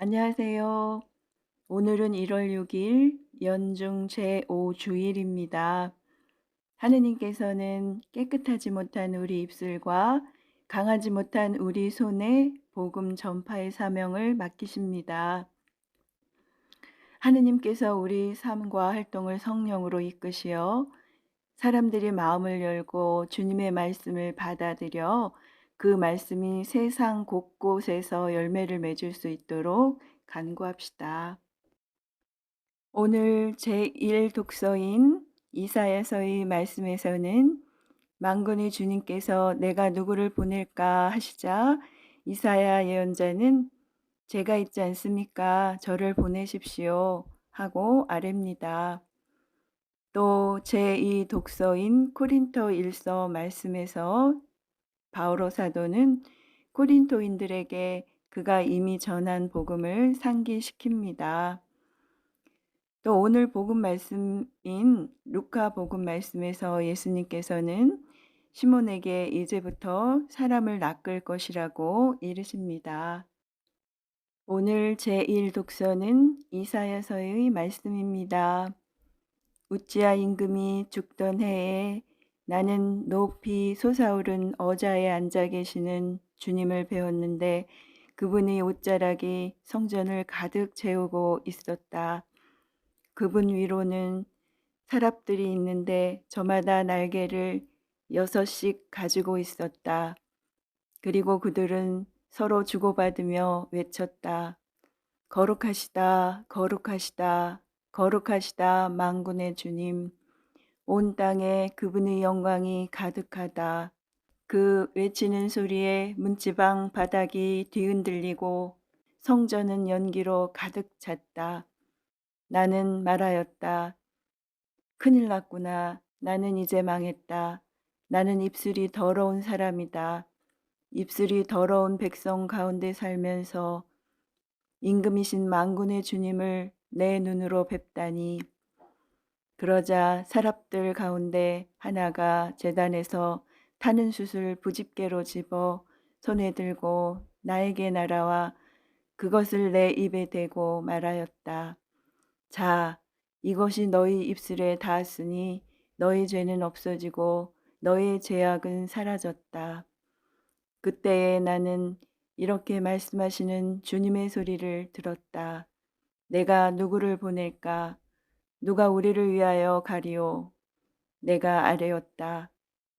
안녕하세요. 오늘은 1월 6일 연중 제5주일입니다. 하느님께서는 깨끗하지 못한 우리 입술과 강하지 못한 우리 손에 복음 전파의 사명을 맡기십니다. 하느님께서 우리 삶과 활동을 성령으로 이끄시어 사람들이 마음을 열고 주님의 말씀을 받아들여 그 말씀이 세상 곳곳에서 열매를 맺을 수 있도록 간구합시다. 오늘 제1 독서인 이사야서의 말씀에서는 만군의 주님께서 내가 누구를 보낼까 하시자 이사야 예언자는 제가 있지 않습니까? 저를 보내십시오 하고 아뢰입니다. 또 제2 독서인 코린토 일서 말씀에서 바오로 사도는 코린토인들에게 그가 이미 전한 복음을 상기시킵니다. 또 오늘 복음 말씀인 루카 복음 말씀에서 예수님께서는 시몬에게 이제부터 사람을 낚을 것이라고 이르십니다. 오늘 제1 독서는 이사야서의 말씀입니다. 우찌야 임금이 죽던 해에 나는 높이 솟아오른 어자에 앉아 계시는 주님을 배웠는데 그분의 옷자락이 성전을 가득 채우고 있었다. 그분 위로는 사람들이 있는데 저마다 날개를 6씩 가지고 있었다. 그리고 그들은 서로 주고받으며 외쳤다. 거룩하시다, 거룩하시다, 거룩하시다, 만군의 주님. 온 땅에 그분의 영광이 가득하다. 그 외치는 소리에 문지방 바닥이 뒤흔들리고 성전은 연기로 가득 찼다. 나는 말하였다. 큰일 났구나. 나는 이제 망했다. 나는 입술이 더러운 사람이다. 입술이 더러운 백성 가운데 살면서 임금이신 만군의 주님을 내 눈으로 뵙다니. 그러자 사랍들 가운데 하나가 제단에서 타는 숯을 부집개로 집어 손에 들고 나에게 날아와 그것을 내 입에 대고 말하였다. 자, 이것이 너희 입술에 닿았으니 너희 죄는 없어지고 너희 죄악은 사라졌다. 그때에 나는 이렇게 말씀하시는 주님의 소리를 들었다. 내가 누구를 보낼까? 누가 우리를 위하여 가리오? 내가 아뢰었다.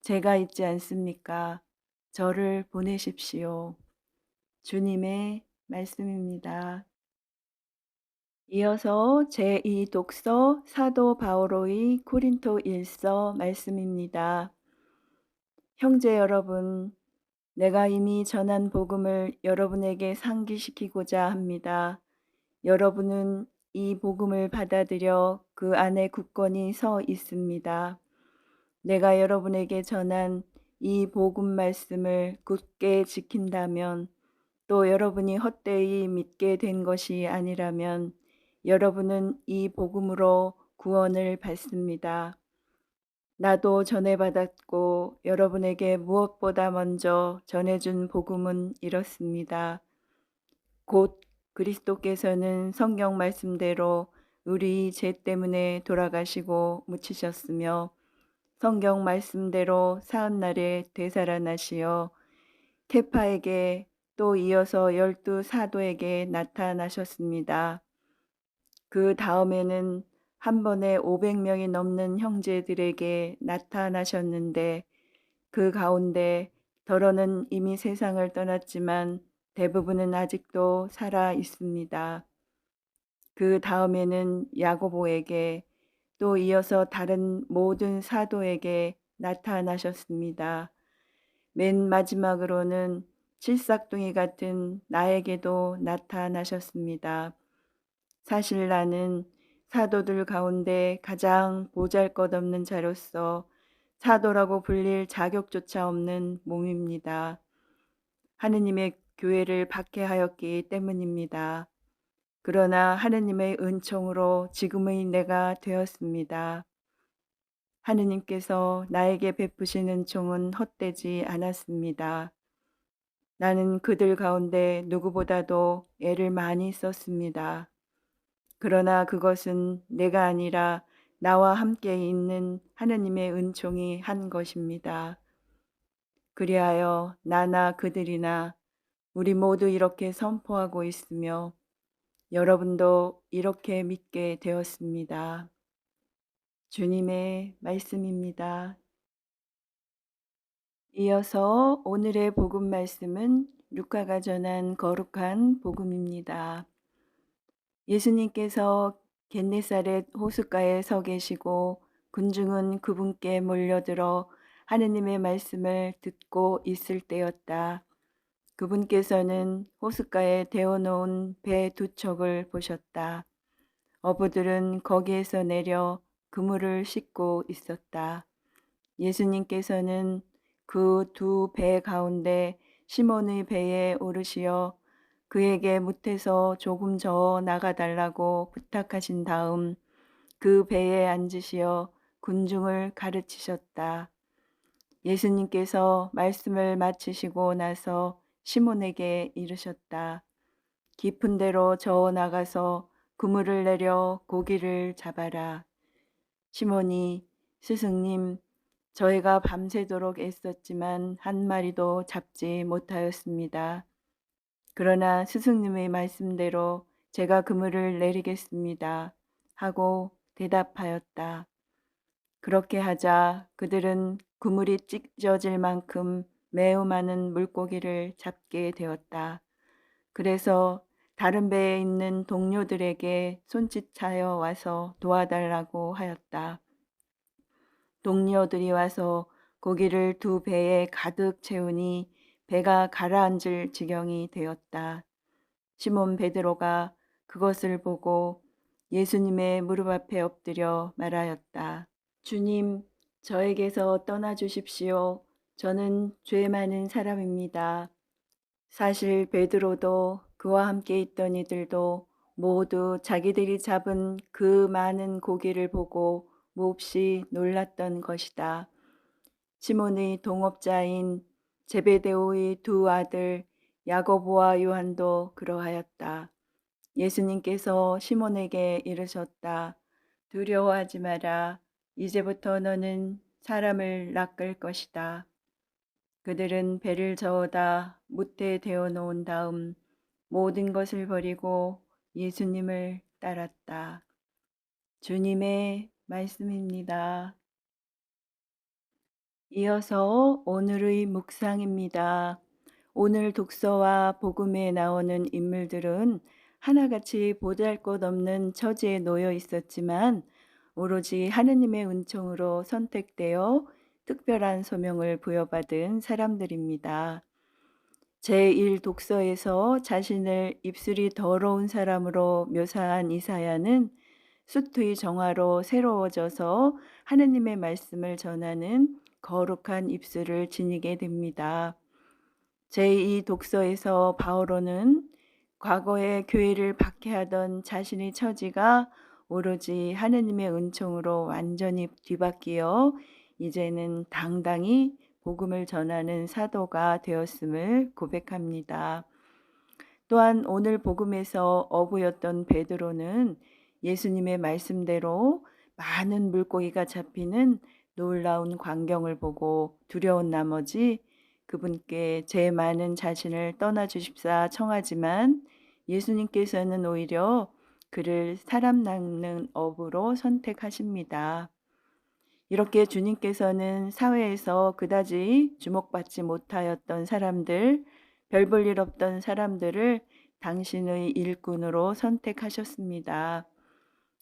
제가 있지 않습니까? 저를 보내십시오. 주님의 말씀입니다. 이어서 제2 독서 사도 바오로의 코린토 일서 말씀입니다. 형제 여러분, 내가 이미 전한 복음을 여러분에게 상기시키고자 합니다. 여러분은 이 복음을 받아들여 그 안에 굳건히 서 있습니다. 내가 여러분에게 전한 이 복음 말씀을 굳게 지킨다면 또 여러분이 헛되이 믿게 된 것이 아니라면 여러분은 이 복음으로 구원을 받습니다. 나도 전해받았고 여러분에게 무엇보다 먼저 전해준 복음은 이렇습니다. 곧 그리스도께서는 성경 말씀대로 우리 죄 때문에 돌아가시고 묻히셨으며 성경 말씀대로 사흘날에 되살아나시어 케파에게 또 이어서 12 사도에게 나타나셨습니다. 그 다음에는 한 번에 500명이 넘는 형제들에게 나타나셨는데 그 가운데 더러는 이미 세상을 떠났지만 대부분은 아직도 살아 있습니다. 그 다음에는 야고보에게 또 이어서 다른 모든 사도에게 나타나셨습니다. 맨 마지막으로는 칠삭둥이 같은 나에게도 나타나셨습니다. 사실 나는 사도들 가운데 가장 보잘것없는 자로서 사도라고 불릴 자격조차 없는 몸입니다. 하느님의 교회를 박해하였기 때문입니다. 그러나 하느님의 은총으로 지금의 내가 되었습니다. 하느님께서 나에게 베푸신 은총은 헛되지 않았습니다. 나는 그들 가운데 누구보다도 애를 많이 썼습니다. 그러나 그것은 내가 아니라 나와 함께 있는 하느님의 은총이 한 것입니다. 그리하여 나나 그들이나 우리 모두 이렇게 선포하고 있으며 여러분도 이렇게 믿게 되었습니다. 주님의 말씀입니다. 이어서 오늘의 복음 말씀은 루카가 전한 거룩한 복음입니다. 예수님께서 겟네사렛 호숫가에 서 계시고 군중은 그분께 몰려들어 하느님의 말씀을 듣고 있을 때였다. 그분께서는 호숫가에 데워놓은 배 두 척을 보셨다. 어부들은 거기에서 내려 그물을 씻고 있었다. 예수님께서는 그 두 배 가운데 시몬의 배에 오르시어 그에게 못에서 조금 저어 나가달라고 부탁하신 다음 그 배에 앉으시어 군중을 가르치셨다. 예수님께서 말씀을 마치시고 나서 시몬에게 이르셨다. 깊은 데로 저어 나가서 그물을 내려 고기를 잡아라. 시몬이 스승님, 저희가 밤새도록 애썼지만 한 마리도 잡지 못하였습니다. 그러나 스승님의 말씀대로 제가 그물을 내리겠습니다. 하고 대답하였다. 그렇게 하자 그들은 그물이 찢어질 만큼 매우 많은 물고기를 잡게 되었다. 그래서 다른 배에 있는 동료들에게 손짓하여 와서 도와달라고 하였다. 동료들이 와서 고기를 두 배에 가득 채우니 배가 가라앉을 지경이 되었다. 시몬 베드로가 그것을 보고 예수님의 무릎 앞에 엎드려 말하였다. 주님, 저에게서 떠나 주십시오. 저는 죄 많은 사람입니다. 사실 베드로도 그와 함께 있던 이들도 모두 자기들이 잡은 그 많은 고기를 보고 몹시 놀랐던 것이다. 시몬의 동업자인 제베데오의 두 아들 야고보와 요한도 그러하였다. 예수님께서 시몬에게 이르셨다. 두려워하지 마라. 이제부터 너는 사람을 낚을 것이다. 그들은 배를 저어다 무태에 데워 놓은 다음 모든 것을 버리고 예수님을 따랐다. 주님의 말씀입니다. 이어서 오늘의 묵상입니다. 오늘 독서와 복음에 나오는 인물들은 하나같이 보잘것없는 처지에 놓여 있었지만 오로지 하느님의 은총으로 선택되어 특별한 소명을 부여받은 사람들입니다. 제1 독서에서 자신을 입술이 더러운 사람으로 묘사한 이사야는 수투의 정화로 새로워져서 하느님의 말씀을 전하는 거룩한 입술을 지니게 됩니다. 제2 독서에서 바오로는 과거에 교회를 박해하던 자신의 처지가 오로지 하느님의 은총으로 완전히 뒤바뀌어 이제는 당당히 복음을 전하는 사도가 되었음을 고백합니다. 또한 오늘 복음에서 어부였던 베드로는 예수님의 말씀대로 많은 물고기가 잡히는 놀라운 광경을 보고 두려운 나머지 그분께 제 많은 자신을 떠나 주십사 청하지만 예수님께서는 오히려 그를 사람 낚는 어부로 선택하십니다. 이렇게 주님께서는 사회에서 그다지 주목받지 못하였던 사람들, 별 볼 일 없던 사람들을 당신의 일꾼으로 선택하셨습니다.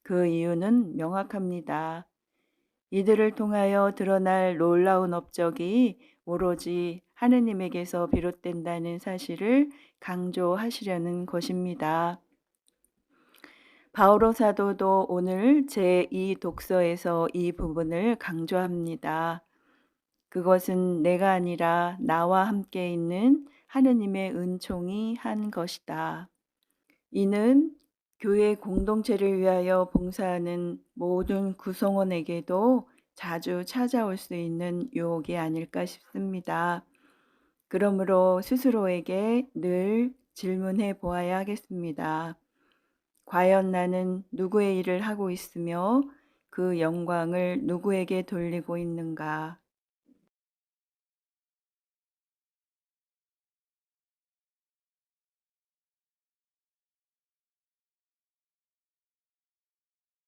그 이유는 명확합니다. 이들을 통하여 드러날 놀라운 업적이 오로지 하느님에게서 비롯된다는 사실을 강조하시려는 것입니다. 바오로 사도도 오늘 제2 독서에서 이 부분을 강조합니다. 그것은 내가 아니라 나와 함께 있는 하느님의 은총이 한 것이다. 이는 교회 공동체를 위하여 봉사하는 모든 구성원에게도 자주 찾아올 수 있는 유혹이 아닐까 싶습니다. 그러므로 스스로에게 늘 질문해 보아야 하겠습니다. 과연 나는 누구의 일을 하고 있으며 그 영광을 누구에게 돌리고 있는가?